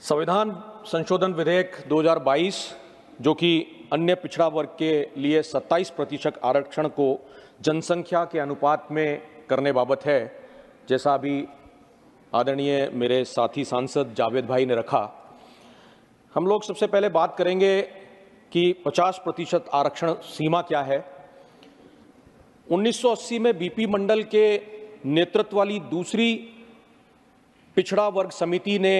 संविधान संशोधन विधेयक 2022 जो कि अन्य पिछड़ा वर्ग के लिए 27% आरक्षण को जनसंख्या के अनुपात में करने बाबत है, जैसा अभी आदरणीय मेरे साथी सांसद जावेद भाई ने रखा। हम लोग सबसे पहले बात करेंगे कि 50% आरक्षण सीमा क्या है। 1980 में बीपी मंडल के नेतृत्व वाली दूसरी पिछड़ा वर्ग समिति ने,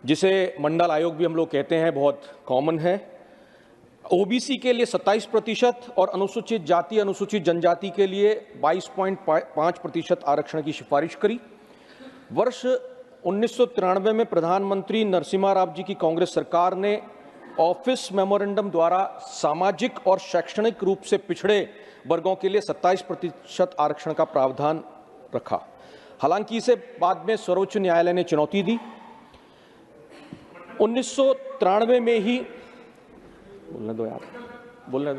जिसे मंडल आयोग भी हम लोग कहते हैं, बहुत कॉमन है, ओबीसी के लिए 27% और अनुसूचित जाति अनुसूचित जनजाति के लिए 22.5% आरक्षण की सिफारिश करी। वर्ष 1993 में प्रधानमंत्री नरसिम्हा राव जी की कांग्रेस सरकार ने ऑफिस मेमोरेंडम द्वारा सामाजिक और शैक्षणिक रूप से पिछड़े वर्गों के लिए 27% आरक्षण का प्रावधान रखा। हालांकि इसे बाद में सर्वोच्च न्यायालय ने चुनौती दी। 1993 में ही बोलने दो यार, बोलने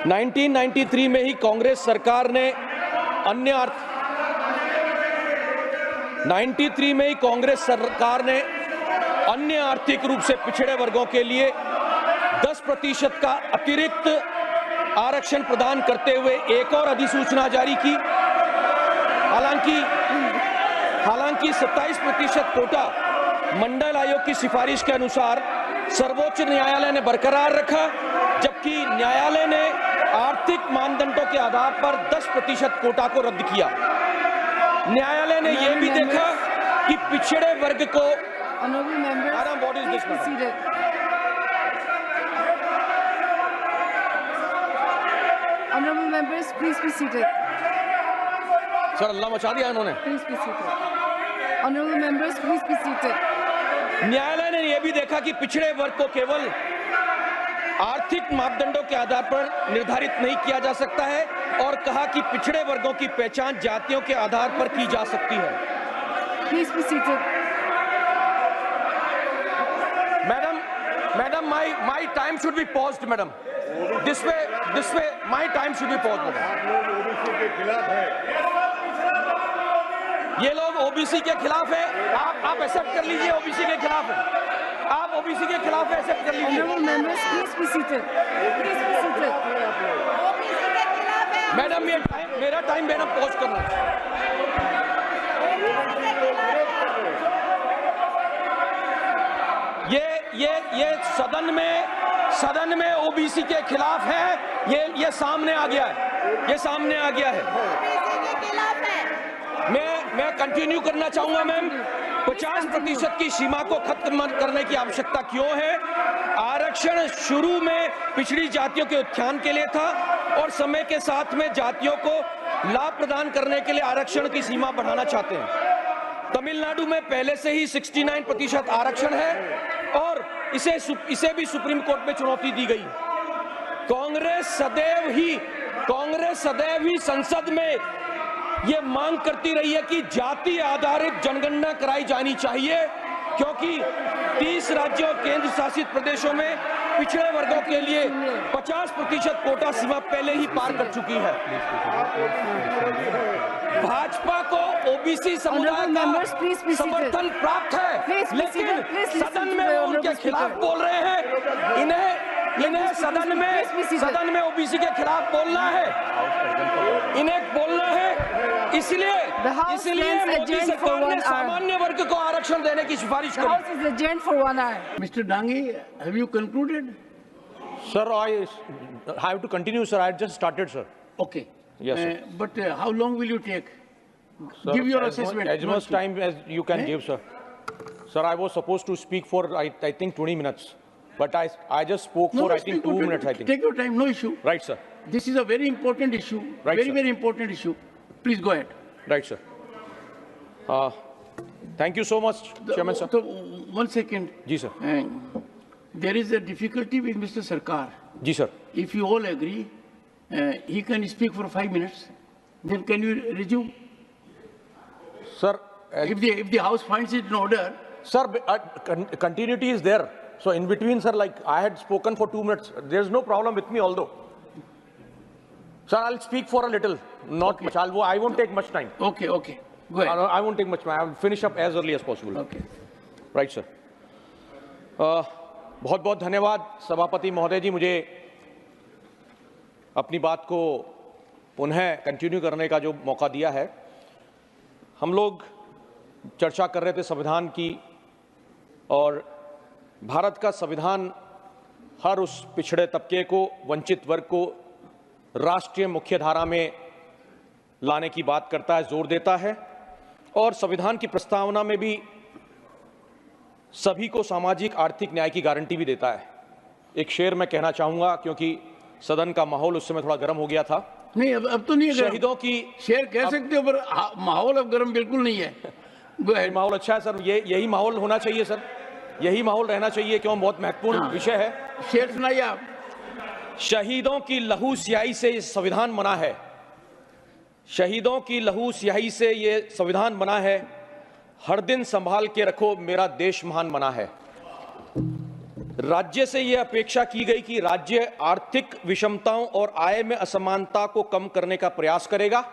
1993 में ही कांग्रेस सरकार ने अन्य आर्थिक रूप से पिछड़े वर्गों के लिए 10% का अतिरिक्त आरक्षण प्रदान करते हुए एक और अधिसूचना जारी की। हालांकि 27% कोटा मंडल आयोग की सिफारिश के अनुसार सर्वोच्च न्यायालय ने बरकरार रखा, जबकि न्यायालय ने आर्थिक मानदंडों के आधार पर 10% कोटा को रद्द किया। न्यायालय ने यह भी देखा कि पिछड़े वर्ग को Honorable members, please be seated. Sir अल्लाह मचा दिया इन्होंने। Please be seated. Honorable members, please be seated. न्यायालय ने यह भी देखा कि पिछड़े वर्ग को केवल आर्थिक मापदंडों के आधार पर निर्धारित नहीं किया जा सकता है और कहा कि पिछड़े वर्गों की पहचान जातियों के आधार पर की जा सकती है। Please be seated. Madam, my time should be paused, madam. This way, my time should be paused, madam. ये लोग ओबीसी के खिलाफ है। आप एक्सेप्ट कर लीजिए, ओबीसी के खिलाफ है। आप ओबीसी के खिलाफ है, एक्सेप्ट कर लीजिए। Honorable members, please be seated. Please be seated. Madam, मेरा टाइम मैडम पॉज करना है। ये सदन में ओबीसी के खिलाफ है। ये सामने आ गया है। मैं कंटिन्यू करना चाहूंगा मैम। 50% की सीमा को खत्म करने की आवश्यकता क्यों है? आरक्षण शुरू में पिछड़ी जातियों के उत्थान के लिए था और समय के साथ में जातियों को लाभ प्रदान करने के लिए आरक्षण की सीमा बढ़ाना चाहते हैं। तमिलनाडु में पहले से ही 69% आरक्षण है और इसे भी सुप्रीम कोर्ट में चुनौती दी गई। कांग्रेस सदैव ही संसद में ये मांग करती रही है कि जाति आधारित जनगणना कराई जानी चाहिए, क्योंकि 30 राज्यों केंद्र शासित प्रदेशों में पिछड़े वर्गों के लिए 50% कोटा सीमा पहले ही पार कर चुकी है। भाजपा को ओबीसी समुदाय का समर्थन प्राप्त है, लेकिन सदन में उनके खिलाफ बोल रहे हैं। इन्हें सदन में ओबीसी के खिलाफ बोलना है, इसलिए मोदी सरकार ने सामान्य वर्ग को आरक्षण देने की सिफारिश की। Mr. Dangi, have you concluded? Sir, I have to continue, sir. I just started, sir. Okay. Yes, sir. But how long will you take? Sir, give your assessment. As much time as you can give, sir. Sir, I was supposed to speak for, I think, 20 minutes. But I just spoke for, I think, 2 minutes, I think. Take your time, no issue. Right, sir. This is a very important issue. Right, sir. Very important issue. Please go ahead. Right, sir. Thank you so much, Chairman, sir. So, 1 second. Ji, sir. There is a difficulty with Mr. Sarkar. Ji, sir. If you all agree, he can speak for 5 minutes. Then can you resume? Sir, if the House finds it in order. Sir, continuity is there. So in between, sir, like I had spoken for 2 minutes. There's no problem with me, although. Sir, I'll speak for a little, not much. I won't take much time. Okay. Go ahead. I won't take much time. I will finish up as early as possible. Okay. Right sir. बहुत बहुत धन्यवाद सभापति महोदय जी, मुझे अपनी बात को पुनः कंटिन्यू करने का जो मौका दिया है। हम लोग चर्चा कर रहे थे संविधान की, और भारत का संविधान हर उस पिछड़े तबके को, वंचित वर्ग को राष्ट्रीय मुख्यधारा में लाने की बात करता है, जोर देता है, और संविधान की प्रस्तावना में भी सभी को सामाजिक आर्थिक न्याय की गारंटी भी देता है। एक शेर मैं कहना चाहूंगा, क्योंकि सदन का माहौल उस समय थोड़ा गर्म हो गया था। नहीं, अब तो नहीं है गर्म। शहीदों की शेर कह सकते हो, पर माहौल अब गर्म बिल्कुल नहीं है। Go ahead. माहौल अच्छा है सर, यही माहौल होना चाहिए सर, यही माहौल रहना चाहिए, क्यों बहुत महत्वपूर्ण विषय है। शेर सुनाइए आप। शहीदों की लहू स्याही से ये संविधान बना है, शहीदों की लहू स्याही से ये संविधान बना है, हर दिन संभाल के रखो मेरा देश महान बना है। राज्य से यह अपेक्षा की गई कि राज्य आर्थिक विषमताओं और आय में असमानता को कम करने का प्रयास करेगा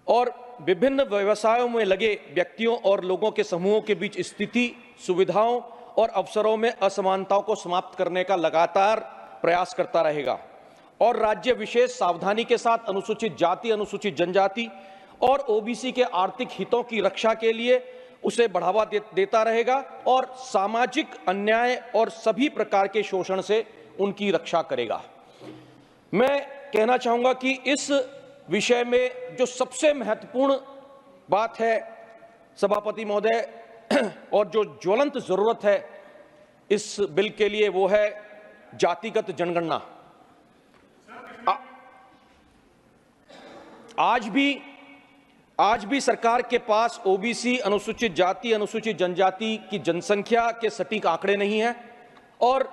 और विभिन्न व्यवसायों में लगे व्यक्तियों और लोगों के समूहों के बीच स्थिति, सुविधाओं और अवसरों में असमानताओं को समाप्त करने का लगातार प्रयास करता रहेगा, और राज्य विशेष सावधानी के साथ अनुसूचित जाति, अनुसूचित जनजाति और ओबीसी के आर्थिक हितों की रक्षा के लिए उसे बढ़ावा देता रहेगा और सामाजिक अन्याय और सभी प्रकार के शोषण से उनकी रक्षा करेगा। मैं कहना चाहूंगा कि इस विषय में जो सबसे महत्वपूर्ण बात है सभापति महोदय, और जो ज्वलंत जरूरत है इस बिल के लिए, वो है जातिगत जनगणना। आज भी सरकार के पास ओबीसी, अनुसूचित जाति, अनुसूचित जनजाति की जनसंख्या के सटीक आंकड़े नहीं है, और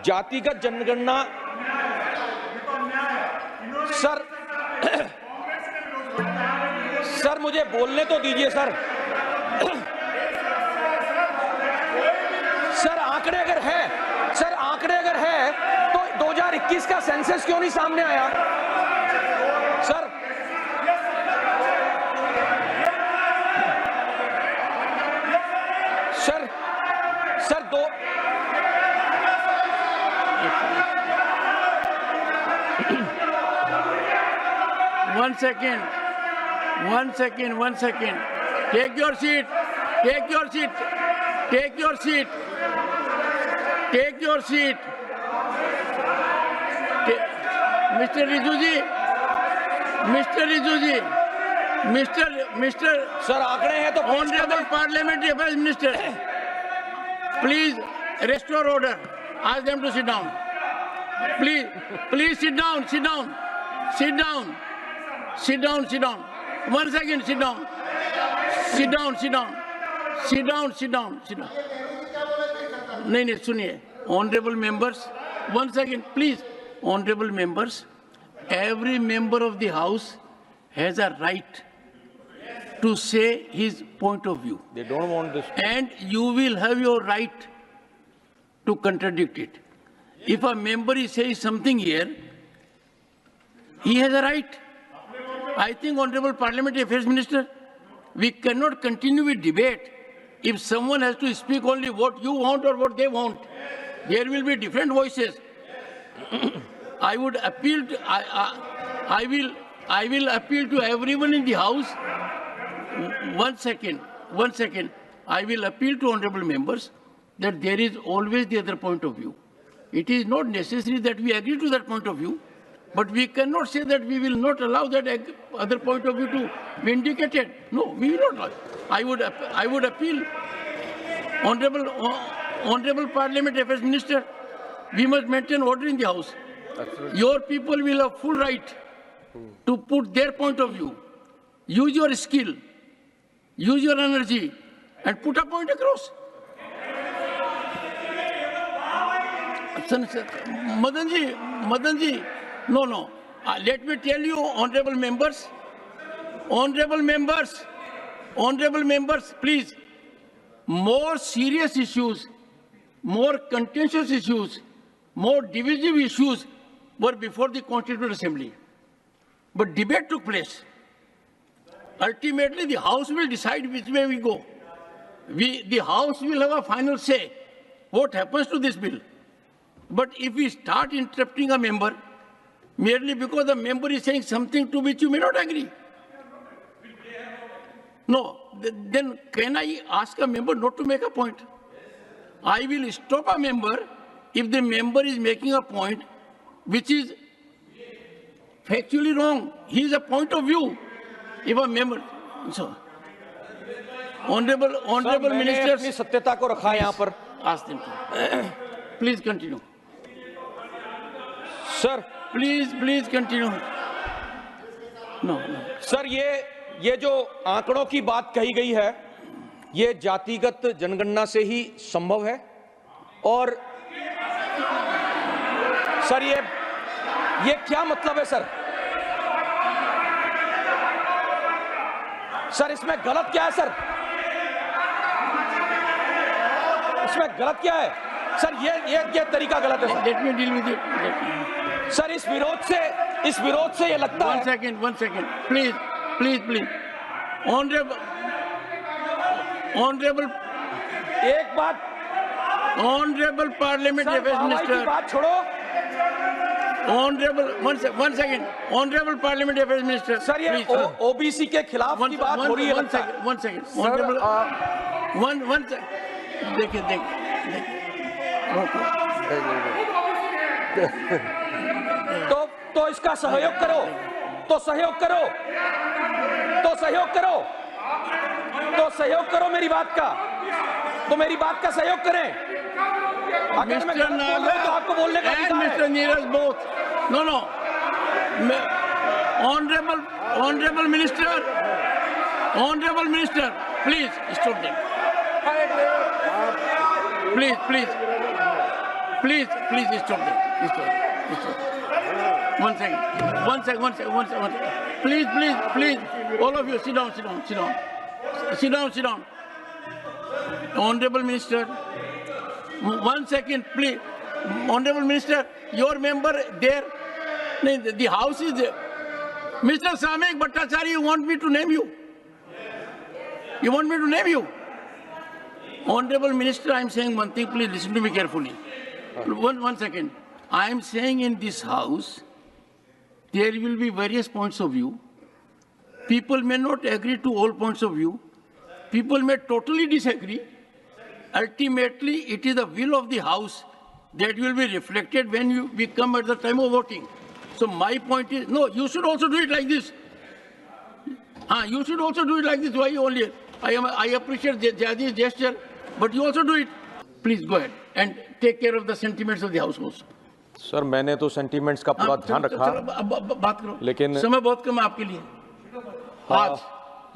जातिगत जनगणना सर मुझे बोलने तो दीजिए सर। सर आंकड़े अगर है तो 2021 का सेंसस क्यों नहीं सामने आया सर? सर दो 1 second. 1 second. 1 second. Take your seat. Take your seat. Take your seat. Take your seat. Mr. Rijuji. Mr. Rijuji. Mr. Sir आंकड़े हैं तो Honorable Parliamentary Affairs Minister. Please restore order. Ask them to sit down. Please sit down. Sit down. Sit down. Sit down. Sit down. 1 second. Sit down. Sit down. Sit down. Sit down. Sit down. Sit down. नहीं सुनिए, honorable members. 1 second, please. Honorable members, every member of the House has a right to say his point of view. They don't want this. And you will have your right to contradict it. If a member is saying something here, he has a right. I think, Honorable Parliamentary Affairs Minister, we cannot continue with debate if someone has to speak only what you want or what they want. There will be different voices. I would appeal to, I will appeal to everyone in the House. 1 second. I will appeal to honorable members that there is always the other point of view. It is not necessary that we agree to that point of view, but we cannot say that we will not allow that other point of view to be indicated. No, we will not. I would appeal, honorable Parliamentary Affairs Minister, we must maintain order in the House. Absolutely. Your people will have full right to put their point of view. Use your skill, use your energy, and put a point across. Madan ji, no. Let me tell you, honorable members, please, more serious issues, more contentious issues, more divisive issues were before the Constituent Assembly. But debate took place. Ultimately, the House will decide which way we go. The House will have a final say what happens to this bill. But if we start interrupting a member merely because the member is saying something to which you may not agree, no, then can I ask a member not to make a point? I will stop a member if the member is making a point which is factually wrong. He is a point of view. If a member, so honorable मैंने ministers, अपनी सत्यता को रखा है यहाँ पर। ask them to. Please continue. Sir Please continue. No. Sir, ये जो आंकड़ों की बात कही गई है, ये जातिगत जनगणना से ही संभव है। और सर, ये क्या मतलब है सर? सर, इसमें गलत क्या है सर? इसमें गलत क्या है सर? ये तरीका गलत है sir. Let me deal with it. Sir, इस विरोध से ये लगता है। One second. Please. Honorable. एक बात, Honorable Parliament सर, Affairs हवाई की Minister. बात छोड़ो। Honorable, one second. Honorable Parliament Affairs Minister. Sir, ये please. ओबीसी के खिलाफ की बात हो रही है लगता है। One second. Honorable, one second. देखिए. तो इसका सहयोग करो। तो सहयोग करो मेरी बात का। तो मेरी बात का सहयोग करें। अगर मैं गलत बोल रहा हूं तो आपको बोलने का अधिकार है। Mr. Neeraj both. No. Honorable Minister, please stop them. Please stop them. Stop. One second. Please. All of you, sit down. Honorable Minister, 1 second, please. Honorable Minister, your member there, the House is there. Mr. Samek Bhattacharya, you want me to name you? Honorable Minister, I am saying one thing, please listen to me carefully. One second. I am saying in this House, there will be various points of view. People may not agree to all points of view. People may totally disagree. Ultimately, it is the will of the House that will be reflected when we come at the time of voting. So my point is, no, you should also do it like this. You should also do it like this. Why only? I appreciate Jadi's gesture, but you also do it. Please go ahead and take care of the sentiments of the House also. Sir, मैंने तो sentiments का पूरा ध्यान रखा। बात करो। लेकिन समय बहुत कम है आपके लिए। आज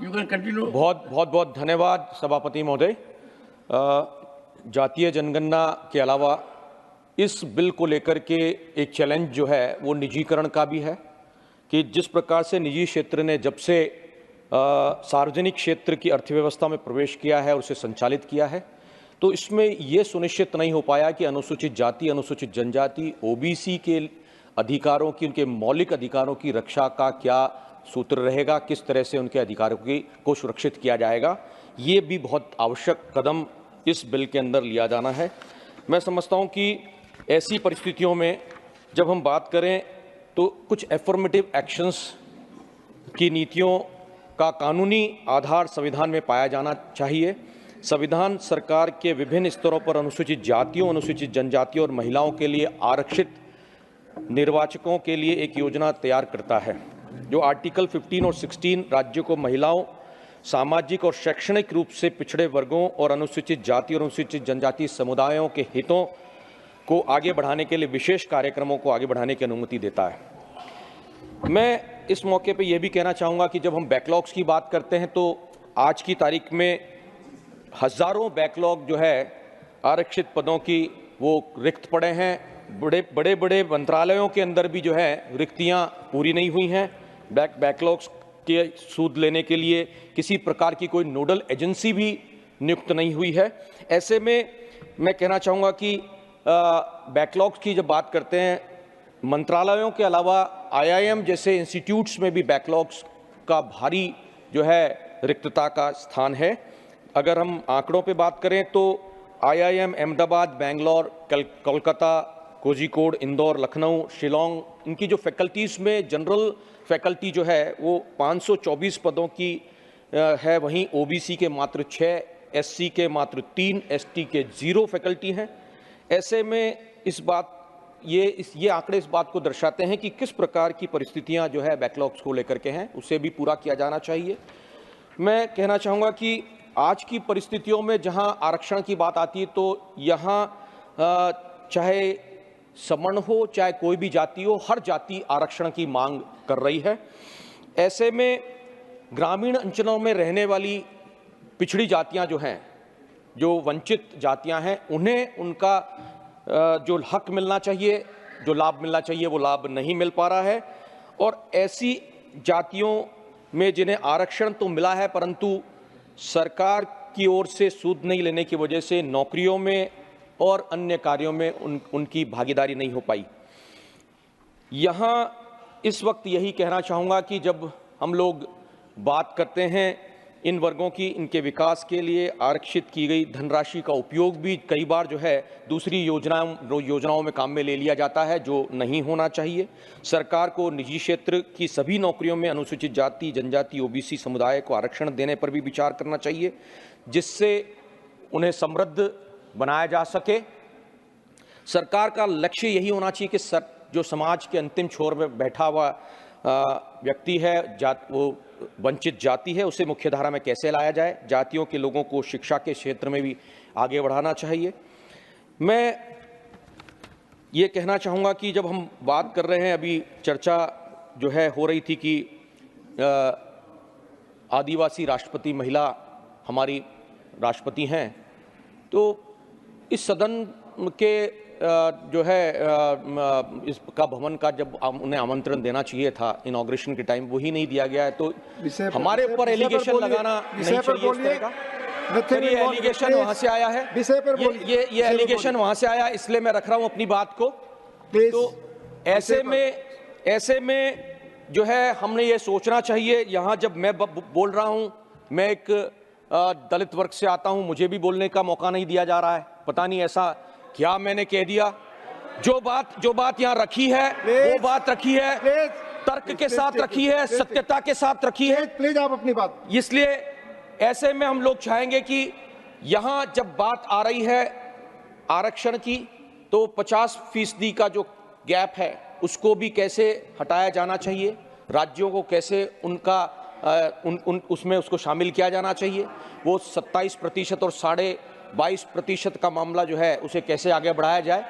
यू कैन कंटिन्यू। बहुत धन्यवाद सभापति महोदय। जातीय जनगणना के अलावा इस बिल को लेकर के एक चैलेंज जो है वो निजीकरण का भी है कि जिस प्रकार से निजी क्षेत्र ने जब से सार्वजनिक क्षेत्र की अर्थव्यवस्था में प्रवेश किया है और उसे संचालित किया है, तो इसमें ये सुनिश्चित नहीं हो पाया कि अनुसूचित जाति, अनुसूचित जनजाति, ओबीसी के अधिकारों की, उनके मौलिक अधिकारों की रक्षा का क्या सूत्र रहेगा, किस तरह से उनके अधिकारों को सुरक्षित किया जाएगा। ये भी बहुत आवश्यक कदम इस बिल के अंदर लिया जाना है। मैं समझता हूँ कि ऐसी परिस्थितियों में जब हम बात करें तो कुछ एफर्मेटिव एक्शंस की नीतियों का कानूनी आधार संविधान में पाया जाना चाहिए। संविधान सरकार के विभिन्न स्तरों पर अनुसूचित जातियों, अनुसूचित जनजातियों और महिलाओं के लिए आरक्षित निर्वाचकों के लिए एक योजना तैयार करता है, जो आर्टिकल 15 और 16 राज्यों को महिलाओं, सामाजिक और शैक्षणिक रूप से पिछड़े वर्गों और अनुसूचित जाति और अनुसूचित जनजाति समुदायों के हितों को आगे बढ़ाने के लिए विशेष कार्यक्रमों को आगे बढ़ाने की अनुमति देता है। मैं इस मौके पे यह भी कहना चाहूँगा कि जब हम बैकलॉग्स की बात करते हैं तो आज की तारीख में हज़ारों बैकलॉग जो है आरक्षित पदों की वो रिक्त पड़े हैं। बड़े मंत्रालयों के अंदर भी जो है रिक्तियाँ पूरी नहीं हुई हैं। बैकलॉग्स के सूद लेने के लिए किसी प्रकार की कोई नोडल एजेंसी भी नियुक्त नहीं हुई है। ऐसे में मैं कहना चाहूँगा कि बैकलॉग्स की जब बात करते हैं, मंत्रालयों के अलावा IIM जैसे इंस्टीट्यूट्स में भी बैकलॉग्स का भारी जो है रिक्तता का स्थान है। अगर हम आंकड़ों पे बात करें तो IIM अहमदाबाद, बेंगलोर, कोलकाता, कोझिकोड, इंदौर, लखनऊ, शिलोंग, इनकी जो फैकल्टीज़ में जनरल फैकल्टी जो है वो 524 पदों की है। वहीं OBC के मात्र 6, SC के मात्र 3, ST के 0 फैकल्टी हैं। ऐसे में ये आंकड़े इस बात को दर्शाते हैं कि किस प्रकार की परिस्थितियां जो है बैकलॉग्स को लेकर के हैं, उसे भी पूरा किया जाना चाहिए। मैं कहना चाहूँगा कि आज की परिस्थितियों में जहां आरक्षण की बात आती है तो यहाँ चाहे सवर्ण हो, चाहे कोई भी जाति हो, हर जाति आरक्षण की मांग कर रही है। ऐसे में ग्रामीण अंचलों में रहने वाली पिछड़ी जातियां जो हैं, जो वंचित जातियां हैं, उन्हें उनका जो हक मिलना चाहिए, जो लाभ मिलना चाहिए, वो लाभ नहीं मिल पा रहा है। और ऐसी जातियों में जिन्हें आरक्षण तो मिला है परंतु सरकार की ओर से सूद नहीं लेने की वजह से नौकरियों में और अन्य कार्यों में उनकी भागीदारी नहीं हो पाई। यहाँ इस वक्त यही कहना चाहूँगा कि जब हम लोग बात करते हैं इन वर्गों की, इनके विकास के लिए आरक्षित की गई धनराशि का उपयोग भी कई बार जो है दूसरी योजनाओं में काम में ले लिया जाता है, जो नहीं होना चाहिए। सरकार को निजी क्षेत्र की सभी नौकरियों में अनुसूचित जाति, जनजाति, OBC समुदाय को आरक्षण देने पर भी विचार करना चाहिए, जिससे उन्हें समृद्ध बनाया जा सके। सरकार का लक्ष्य यही होना चाहिए कि जो समाज के अंतिम छोर में बैठा हुआ व्यक्ति है, वो वंचित जाति है, उसे मुख्यधारा में कैसे लाया जाए। जातियों के लोगों को शिक्षा के क्षेत्र में भी आगे बढ़ाना चाहिए। मैं ये कहना चाहूँगा कि जब हम बात कर रहे हैं, अभी चर्चा जो है हो रही थी कि आदिवासी राष्ट्रपति महिला हमारी राष्ट्रपति हैं, तो इस सदन के जो है इसका भवन का जब उन्हें आमंत्रण देना चाहिए था इनॉग्रेशन के टाइम, वही नहीं दिया गया है। तो हमारे ऊपर एलिगेशन लगाना नहीं चाहिए इस तरह का। ये एलिगेशन वहां से आया है, ये एलिगेशन वहां से आया, इसलिए मैं रख रहा हूं अपनी बात को। तो ऐसे में जो है हमने ये सोचना चाहिए। यहाँ जब मैं बोल रहा हूं, मैं एक दलित वर्ग से आता हूं, मुझे भी बोलने का मौका नहीं दिया जा रहा है। पता नहीं ऐसा क्या मैंने कह दिया। जो बात यहाँ रखी है वो बात रखी है, तर्क के साथ रखी है, सत्यता के साथ रखी है। प्लीज आप अपनी बात। इसलिए ऐसे में हम लोग चाहेंगे कि यहाँ जब बात आ रही है आरक्षण की, तो 50% का जो गैप है उसको भी कैसे हटाया जाना चाहिए, राज्यों को कैसे उनका उसमें उसको शामिल किया जाना चाहिए, वो 27% और 22.5% का मामला जो है उसे कैसे आगे बढ़ाया जाए,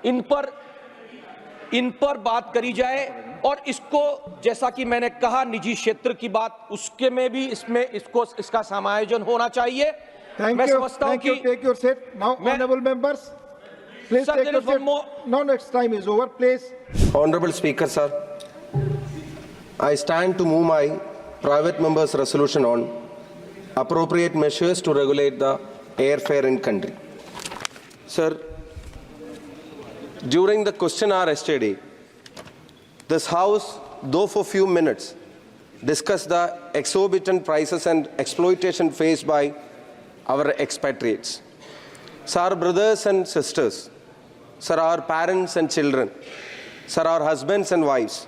इन पर बात करी जाए। और इसको, जैसा कि मैंने कहा, निजी क्षेत्र की बात, उसके में भी इसका समायोजन होना चाहिए। मैं समझता हूं कि take your seat now honourable members, please take your seat. No, next time is over, please. Honorable Speaker, sir, I stand to move my private member's resolution on appropriate measures to regulate the airfare in country. Sir, during the question hour yesterday, this House, though for few minutes, discussed the exorbitant prices and exploitation faced by our expatriates. Sir, our brothers and sisters, sir, our parents and children, sir, our husbands and wives,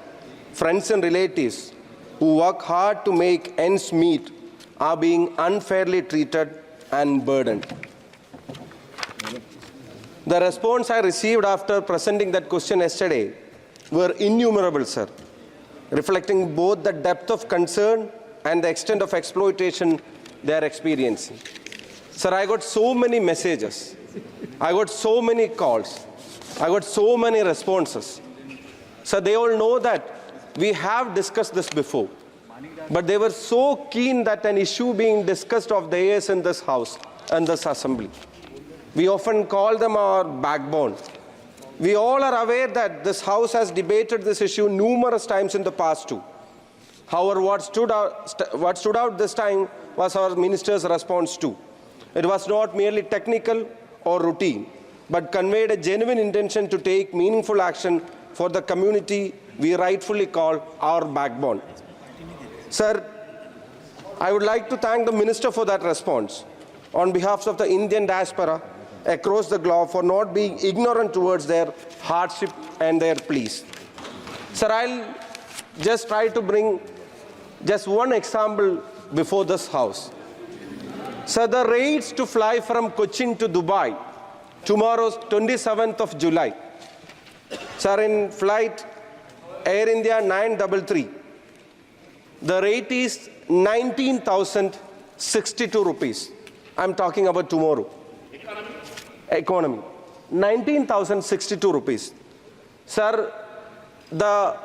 friends and relatives who work hard to make ends meet are being unfairly treated and burdened. The response I received after presenting that question yesterday were innumerable, sir, reflecting both the depth of concern and the extent of exploitation they are experiencing. Sir, I got so many messages, I got so many calls, I got so many responses. Sir, they all know that we have discussed this before, but they were so keen that an issue being discussed of theirs in this House and this Assembly. We often call them our backbone. We all are aware that this House has debated this issue numerous times in the past too. However, what stood out this time was our minister's response too. It was not merely technical or routine, but conveyed a genuine intention to take meaningful action for the community we rightfully call our backbone. Sir, I would like to thank the Minister for that response on behalf of the Indian diaspora across the globe for not being ignorant towards their hardship and their pleas. Sir, I'll just try to bring just one example before this House. Sir, the rates to fly from Cochin to Dubai, tomorrow's 27th of July. Sir, in flight Air India 933, the rate is 19,062 rupees. I'm talking about tomorrow. Economy. 19,062 rupees. Sir, the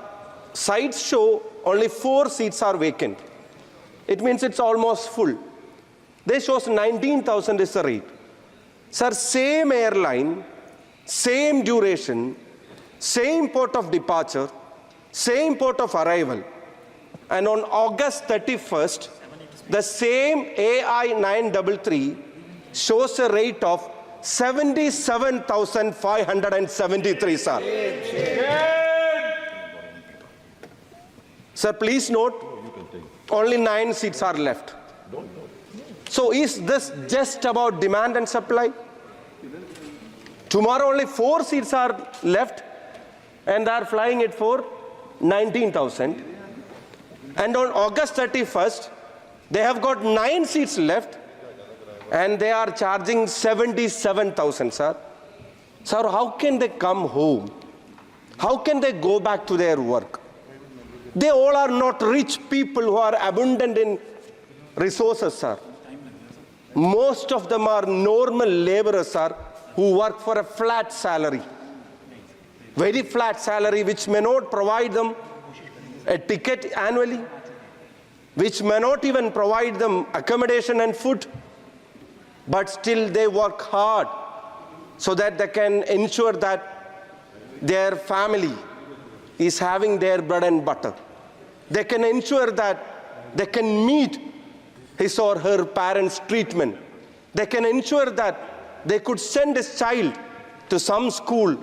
sites show only 4 seats are vacant. It means it's almost full. They shows 19,000 is the rate. Sir, same airline, same duration, same port of departure, same port of arrival. And on August 31st, the same AI 933 shows a rate of 77,573, sir. Sir, please note, only 9 seats are left. So is this just about demand and supply? Tomorrow only 4 seats are left and they are flying it for 19,000. And on August 31st, they have got 9 seats left and they are charging 77,000, sir. Sir, how can they come home? How can they go back to their work? They all are not rich people who are abundant in resources, sir. Most of them are normal laborers, sir, who work for a flat salary. Very flat salary, which may not provide them a ticket annually, which may not even provide them accommodation and food, but still they work hard so that they can ensure that their family is having their bread and butter. They can ensure that they can meet his or her parents' treatment. They can ensure that they could send his child to some school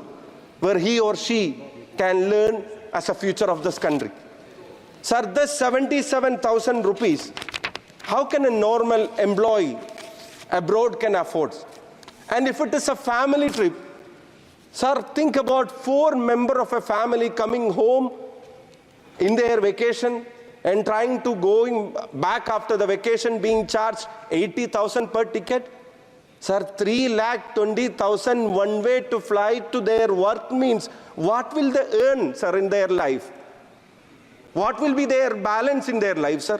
where he or she can learn as a future of this country. Sir, this 77,000 rupees, how can a normal employee abroad can afford? And if it is a family trip, sir, think about 4 members of a family coming home in their vacation and trying to going back after the vacation being charged 80,000 per ticket. Sir, 3,20,000 one way to fly to their work means what will they earn, sir, in their life? What will be their balance in their life, sir?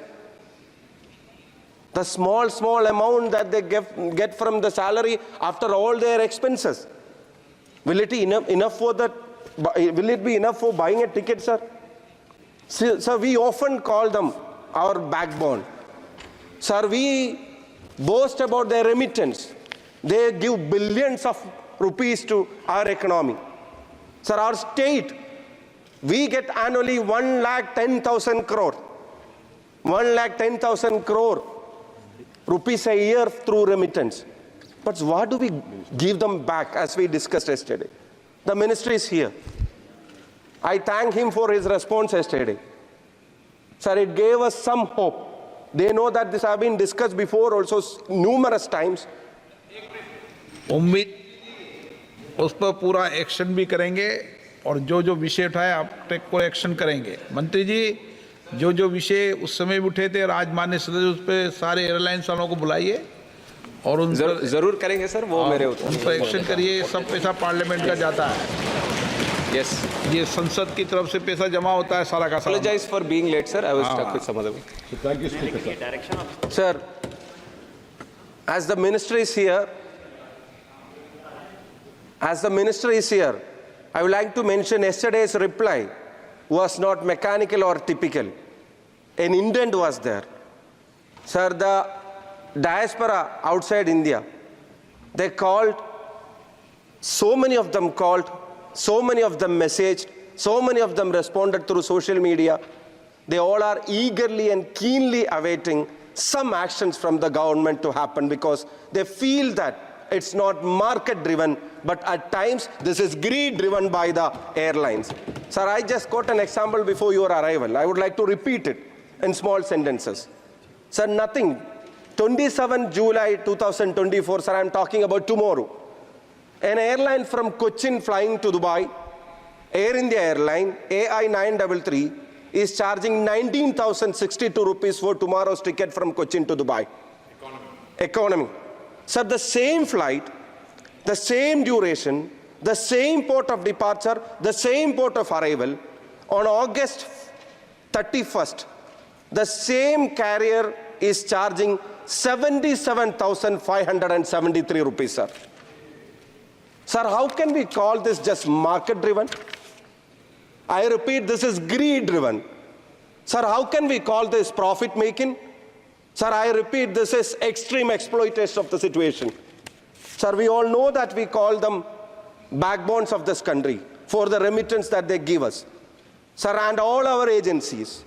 The small amount that they get from the salary after all their expenses. Will it be enough for that? Will it be enough for buying a ticket, sir? Sir, we often call them our backbone. Sir, we boast about their remittance. They give billions of rupees to our economy. Sir, our state, we get annually 1,10,000 crore. 1,10,000 crore rupees a year through remittance. But what do we give them back, as we discussed yesterday? The ministry is here. I thank him for his response yesterday. Sir, it gave us some hope. They know that this has been discussed before also numerous times. उम्मीद उस पर पूरा action भी करेंगे और जो जो विषय उठाए आप टेक को एक्शन करेंगे। मंत्री जी, जो जो विषय उस समय भी उठे थे आज माननीय सदस्य, उस पर सारे एयरलाइंस वालों को बुलाइए और उन जरूर करेंगे सर, वो मेरे उन पर एक्शन करिए। सब पैसा पार्लियामेंट का जाता है। Yes. ये संसद की तरफ से पैसा जमा होता है सारा का सारा। Apologize for being late, sir. I was stuck with some other way. Thank you, Speaker. Sir, as the minister is here, I would like to mention yesterday's reply was not mechanical or typical. An intent was there. Sir, the diaspora outside India, they called, so many of them called, so many of them messaged, so many of them responded through social media. They all are eagerly and keenly awaiting some actions from the government to happen because they feel that it's not market-driven, but at times this is greed-driven by the airlines. Sir, I just got an example before your arrival. I would like to repeat it in small sentences. Sir, nothing. 27 July 2024, sir, I'm talking about tomorrow. An airline from Cochin flying to Dubai, Air India Airline, AI933, is charging 19,062 rupees for tomorrow's ticket from Cochin to Dubai. Economy. Sir, the same flight, the same duration, the same port of departure, the same port of arrival, on August 31st, the same carrier is charging 77,573 rupees, sir. Sir, how can we call this just market-driven? I repeat, this is greed-driven. Sir, how can we call this profit-making? Sir, I repeat, this is extreme exploitation of the situation. Sir, we all know that we call them backbones of this country for the remittance that they give us. Sir, and all our agencies,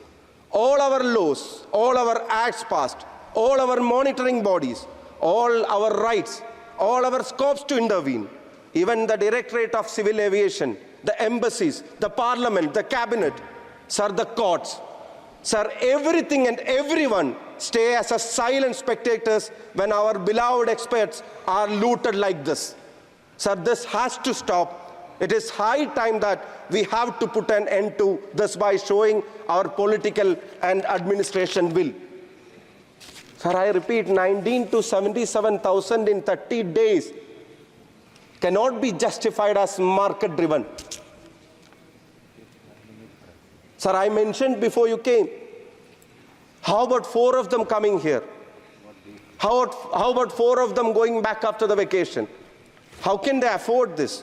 all our laws, all our acts passed, all our monitoring bodies, all our rights, all our scopes to intervene, even the Directorate of Civil Aviation, the embassies, the Parliament, the Cabinet, sir, the courts, sir, everything and everyone stay as a silent spectators when our beloved experts are looted like this. Sir, this has to stop. It is high time that we have to put an end to this by showing our political and administration will. Sir, I repeat, 19 to 77,000 in 30 days cannot be justified as market-driven. Sir, I mentioned before you came, how about 4 of them coming here? How about 4 of them going back after the vacation? How can they afford this?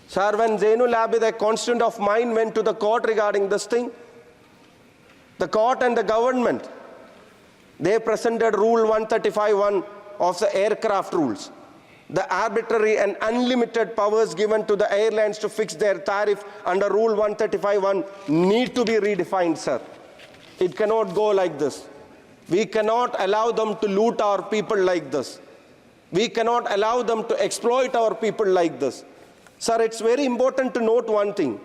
Sir, when Zainul Abid, a constituent of mine, went to the court regarding this thing, the court and the government, they presented Rule 135(1) of the aircraft rules. The arbitrary and unlimited powers given to the airlines to fix their tariff under Rule 135(1) need to be redefined, sir. It cannot go like this. We cannot allow them to loot our people like this. We cannot allow them to exploit our people like this. Sir, it's very important to note one thing.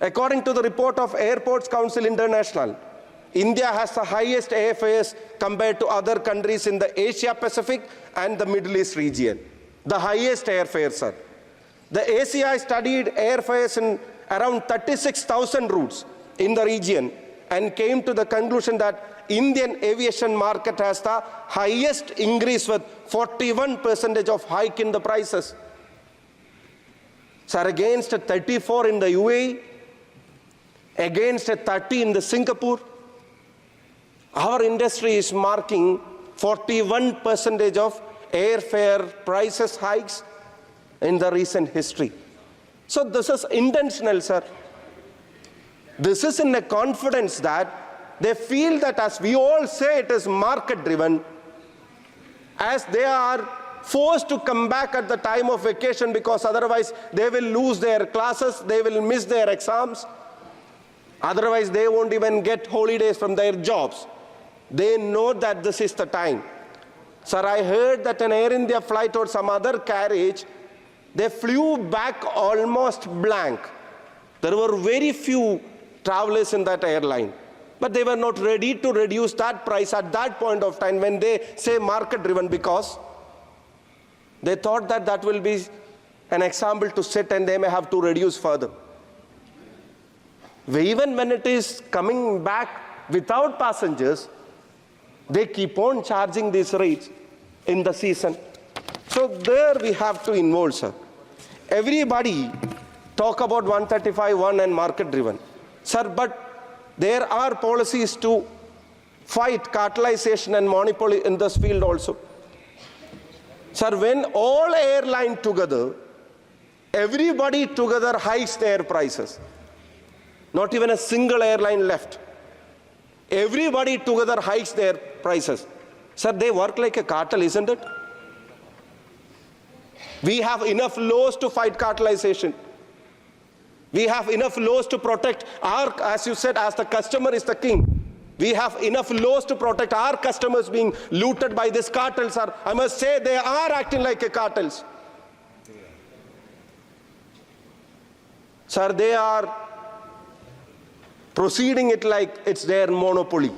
According to the report of Airports Council International, India has the highest airfares compared to other countries in the Asia Pacific and the Middle East region. The highest airfares, sir. The ACI studied airfares in around 36,000 routes in the region and came to the conclusion that Indian aviation market has the highest increase with 41% of hike in the prices. Sir, against a 34 in the UAE, against a 30 in the Singapore, our industry is marking 41% of airfare prices hikes in the recent history. So this is intentional, sir. This is in a confidence that they feel that, as we all say, it is market-driven, as they are forced to come back at the time of vacation because otherwise they will lose their classes, they will miss their exams, otherwise they won't even get holidays from their jobs. They know that this is the time. Sir, I heard that an Air India flight or some other carriage, they flew back almost blank. There were very few travelers in that airline, but they were not ready to reduce that price at that point of time when they say market-driven, because they thought that that will be an example to set and they may have to reduce further. Even when it is coming back without passengers, they keep on charging these rates in the season. So there we have to involve, sir. Everybody talk about 135(1) and market-driven. Sir, but there are policies to fight cartelization and monopoly in this field also. Sir, when all airlines together, everybody together hikes their prices. Not even a single airline left. Everybody together hikes their prices. Sir, they work like a cartel, isn't it? We have enough laws to fight cartelization. We have enough laws to protect our, as you said, as the customer is the king. We have enough laws to protect our customers being looted by this cartel, sir. I must say they are acting like a cartels. Sir, they are proceeding it like it's their monopoly.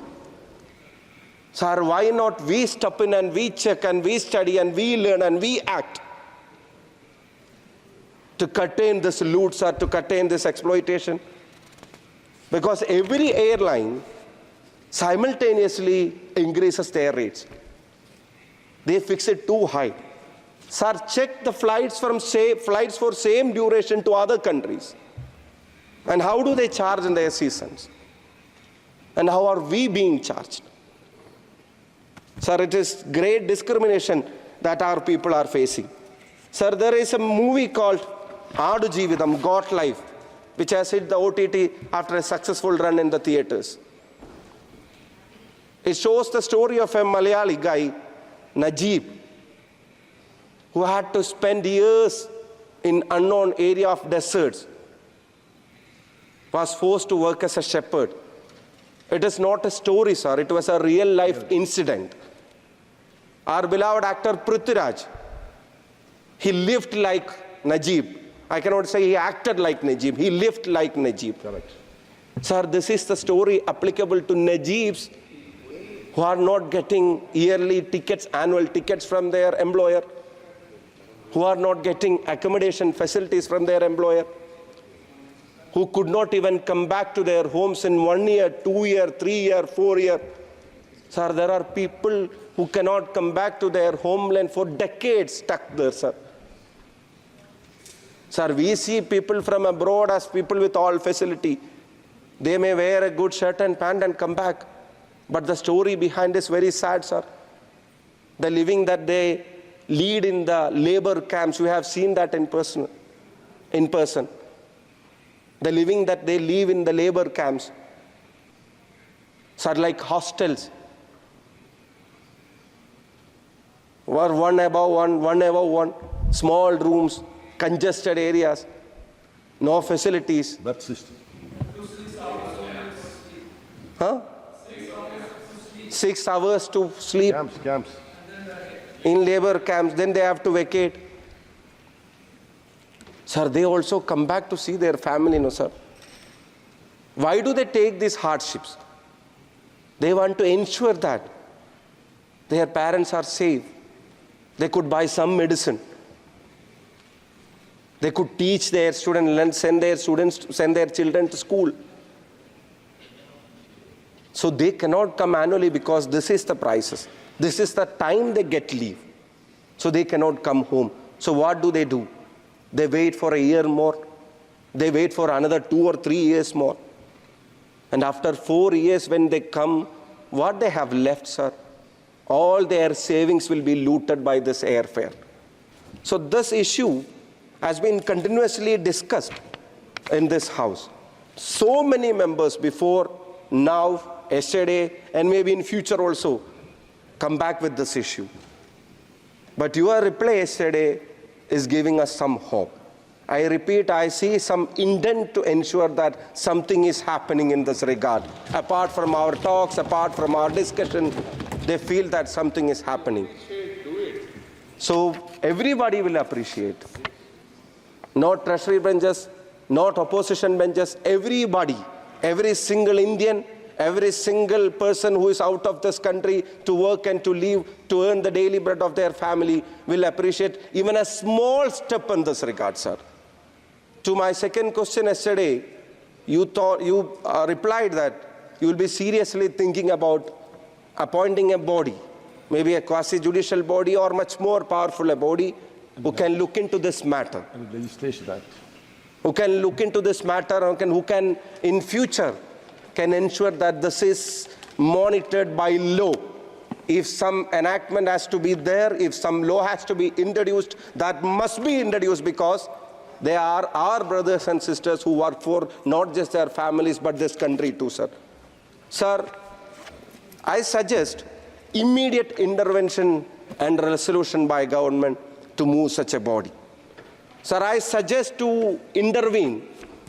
Sir, why not we step in and we check and we study and we learn and we act to curtail this loot, sir, to curtail this exploitation? Because every airline simultaneously increases their rates. They fix it too high. Sir, check the flights for same duration to other countries. And how do they charge in their seasons? And how are we being charged? Sir, it is great discrimination that our people are facing. Sir, there is a movie called Aadu Jeevitham, Got Life, which has hit the OTT after a successful run in the theaters. It shows the story of a Malayali guy, Najib, who had to spend years in unknown area of deserts, was forced to work as a shepherd. It is not a story, sir. It was a real life incident. Our beloved actor Prithviraj, he lived like Najib. I cannot say he acted like Najib. He lived like Najib. Correct. Sir, this is the story applicable to Najibs who are not getting yearly tickets, annual tickets from their employer, who are not getting accommodation facilities from their employer, who could not even come back to their homes in 1 year, 2 year, 3 year, 4 year. Sir, there are people who cannot come back to their homeland for decades stuck there, sir. Sir, we see people from abroad as people with all facility. They may wear a good shirt and pant and come back. But the story behind is very sad, sir. The living that they lead in the labor camps, we have seen that in person. The living that they live in the labor camps, sir, like hostels, were one above one, small rooms, congested areas, no facilities. That system. Huh? 6 hours to sleep. Camps. In labor camps, then they have to vacate. Sir, they also come back to see their family, no, sir. Why do they take these hardships? They want to ensure that their parents are safe. They could buy some medicine. They could teach their students, send their children to school. So they cannot come annually because this is the prices. This is the time they get leave. So they cannot come home. So what do? They wait for a year more. They wait for another 2 or 3 years more. And after 4 years when they come, what they have left, sir? All their savings will be looted by this airfare. So this issue has been continuously discussed in this house. So many members before, now, yesterday, and maybe in future also, come back with this issue. But your reply yesterday is giving us some hope. I repeat, I see some intent to ensure that something is happening in this regard. Apart from our talks, apart from our discussion, they feel that something is happening. So everybody will appreciate. Not treasury benches, not opposition benches, everybody, every single Indian, every single person who is out of this country to work and to live, to earn the daily bread of their family will appreciate even a small step in this regard, sir. To my second question yesterday, you replied that you will be seriously thinking about appointing a body, maybe a quasi-judicial body or much more powerful a body who can look into this matter. And the Legislation Act. Who can look into this matter, who can in future can ensure that this is monitored by law. If some enactment has to be there, if some law has to be introduced, that must be introduced because they are our brothers and sisters who work for not just their families but this country too, sir. Sir, I suggest immediate intervention and resolution by government to move such a body. Sir, I suggest to intervene,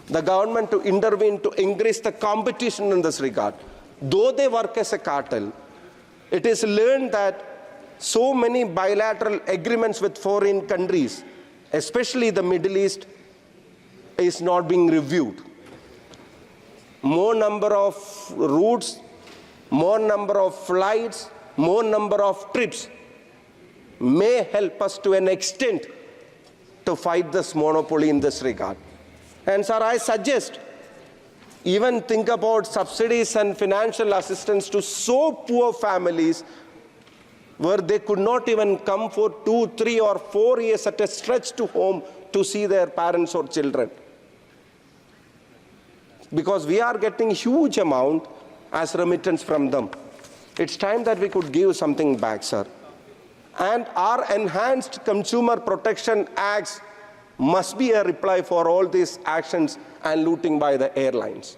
the government to intervene to increase the competition in this regard. Though they work as a cartel, it is learned that so many bilateral agreements with foreign countries, especially the Middle East, is not being reviewed. More number of routes, more number of flights, more number of trips may help us to an extent to fight this monopoly in this regard. And sir, I suggest even think about subsidies and financial assistance to so poor families where they could not even come for 2, 3 or 4 years at a stretch to home to see their parents or children. Because we are getting huge amount as remittance from them. It's time that we could give something back, sir. And our enhanced consumer protection acts must be a reply for all these actions and looting by the airlines.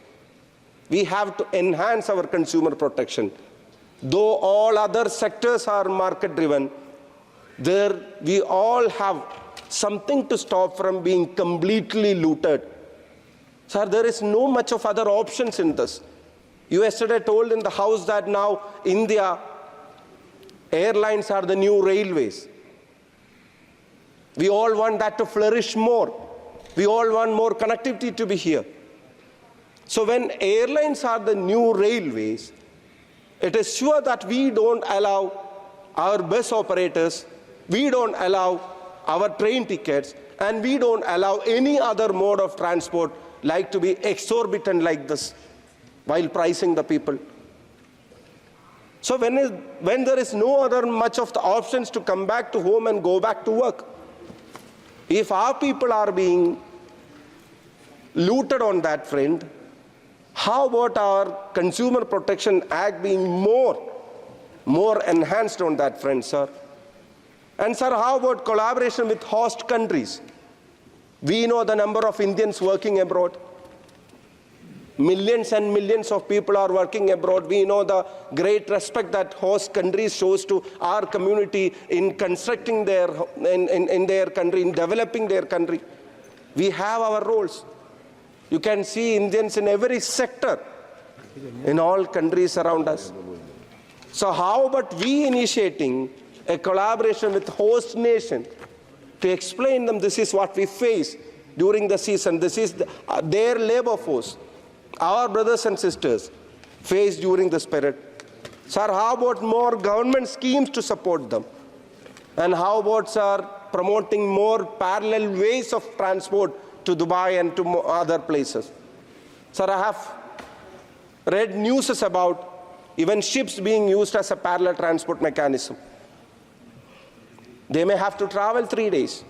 We have to enhance our consumer protection. Though all other sectors are market-driven, we all have something to stop from being completely looted. Sir, there is no much of other options in this. You yesterday told in the House that now India, airlines are the new railways. We all want that to flourish more. We all want more connectivity to be here. So when airlines are the new railways, it is sure that we don't allow our bus operators, we don't allow our train tickets, and we don't allow any other mode of transport like to be exorbitant like this while pricing the people. So when there is no other much of the options to come back to home and go back to work, if our people are being looted on that front, how about our Consumer Protection Act being more enhanced on that front, sir? And sir, how about collaboration with host countries? We know the number of Indians working abroad. Millions and millions of people are working abroad. We know the great respect that host countries shows to our community in constructing their, in their country, in developing their country. We have our roles. You can see Indians in every sector in all countries around us. So how about we initiating a collaboration with host nation to explain them this is what we face during the season, this is their labor force, our brothers and sisters face during this period. Sir, how about more government schemes to support them? And how about, sir, promoting more parallel ways of transport to Dubai and to other places? Sir, I have read news about even ships being used as a parallel transport mechanism. They may have to travel 3 days.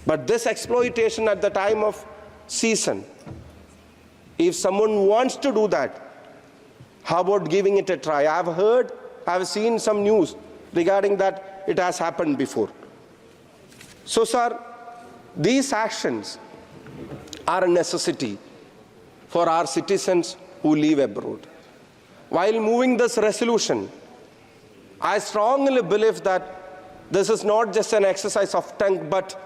But this exploitation at the time of season, if someone wants to do that, how about giving it a try? I've seen some news regarding that it has happened before. So, sir, these actions are a necessity for our citizens who live abroad. While moving this resolution, I strongly believe that this is not just an exercise of tongue, but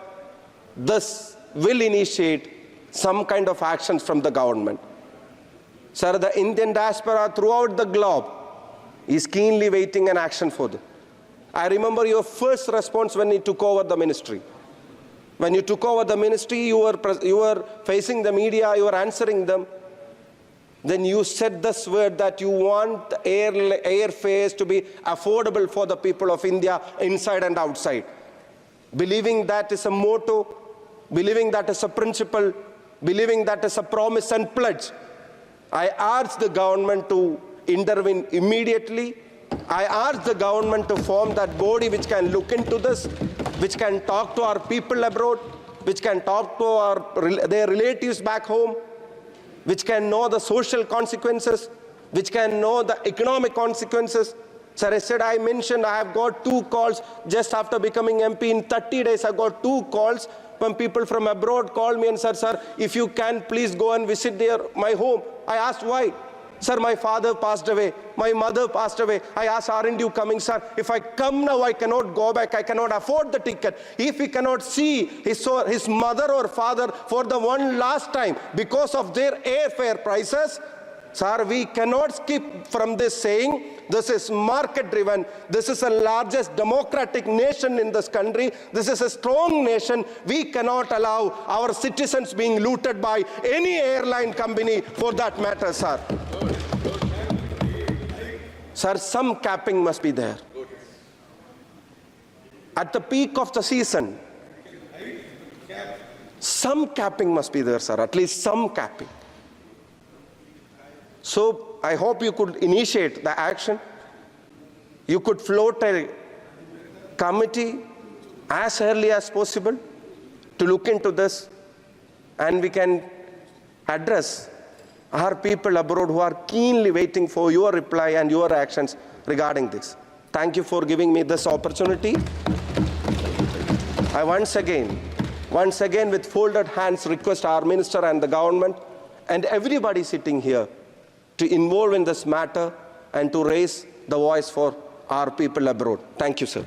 this will initiate some kind of actions from the government. Sir, the Indian diaspora throughout the globe is keenly waiting an action for this. I remember your first response when you took over the ministry. When you took over the ministry, you were facing the media, you were answering them. Then you said this word that you want airfares to be affordable for the people of India inside and outside. Believing that is a motto, believing that is a principle, believing that is a promise and pledge, I urge the government to intervene immediately. I urge the government to form that body which can look into this, which can talk to our people abroad, which can talk to their relatives back home, which can know the social consequences, which can know the economic consequences. Sir, yesterday I mentioned I have got 2 calls just after becoming MP. In 30 days, I got 2 calls when people from abroad called me and said, sir, if you can, please go and visit my home. I asked why. Sir, my father passed away. My mother passed away. I asked, aren't you coming, sir? If I come now, I cannot go back. I cannot afford the ticket. If he cannot see his mother or father for the one last time because of their airfare prices, sir, we cannot skip from this saying, this is market-driven. This is the largest democratic nation in this country. This is a strong nation. We cannot allow our citizens being looted by any airline company for that matter, sir. Sir, some capping must be there. At the peak of the season, some capping must be there, sir, at least some capping. So I hope you could initiate the action. You could float a committee as early as possible to look into this, and we can address our people abroad who are keenly waiting for your reply and your actions regarding this. Thank you for giving me this opportunity. I once again with folded hands request our minister and the government and everybody sitting here to involve in this matter and to raise the voice for our people abroad. Thank you, sir.